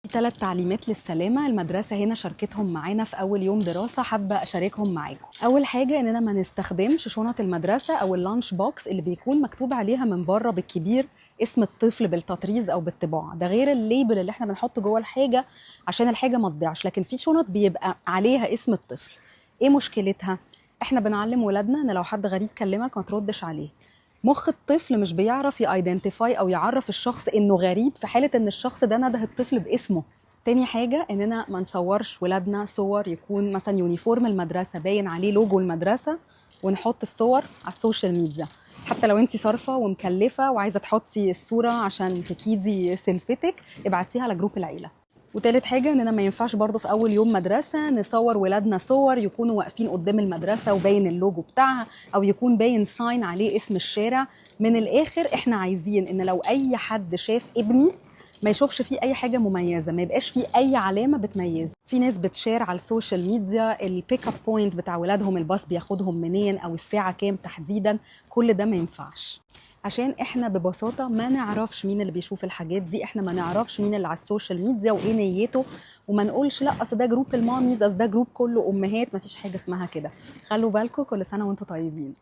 في 3 تعليمات للسلامة المدرسة هنا شاركتهم معانا في أول يوم دراسة، حابة أشاركهم معاكم. أول حاجة إننا ما نستخدمش شنط المدرسة أو اللانش بوكس اللي بيكون مكتوب عليها من بره بالكبير اسم الطفل بالتطريز أو بالطباعة، ده غير الليبل اللي احنا بنحطه جوه الحاجة عشان الحاجة ما تضيعش، لكن في شنط بيبقى عليها اسم الطفل. إيه مشكلتها؟ احنا بنعلم ولادنا إن لو حد غريب كلمك ما تردش عليه. مخ الطفل مش بيعرف يايدنتيفاي او يعرف الشخص انه غريب في حاله ان الشخص ده نده الطفل باسمه. تاني حاجه اننا ما نصورش ولادنا صور يكون مثلا يونيفورم المدرسه باين عليه لوجو المدرسه ونحط الصور على السوشيال ميديا. حتى لو انت صارفه ومكلفه وعايزه تحطي الصوره عشان تكيدي سيلفتك، ابعتيها على جروب العيله. وتالت حاجة اننا ما ينفعش برضو في اول يوم مدرسة نصور ولادنا صور يكونوا واقفين قدام المدرسة وباين اللوجو بتاعها او يكون باين ساين عليه اسم الشارع. من الاخر احنا عايزين ان لو اي حد شاف ابني ما يشوفش فيه اي حاجة مميزة، ما يبقاش فيه اي علامة بتميزه. في ناس بتشير على السوشيال ميديا البيك اب بوينت بتاع ولادهم، الباص بياخدهم منين او الساعة كام تحديدا، كل ده ما ينفعش. عشان احنا ببساطه ما نعرفش مين اللي بيشوف الحاجات دي، احنا ما نعرفش مين اللي على السوشيال ميديا وايه نيته، وما نقولش لا اصل ده جروب الماميز، اصل ده جروب كله امهات، ما فيش حاجه اسمها كده. خلوا بالكم، كل سنه وانتم طيبين.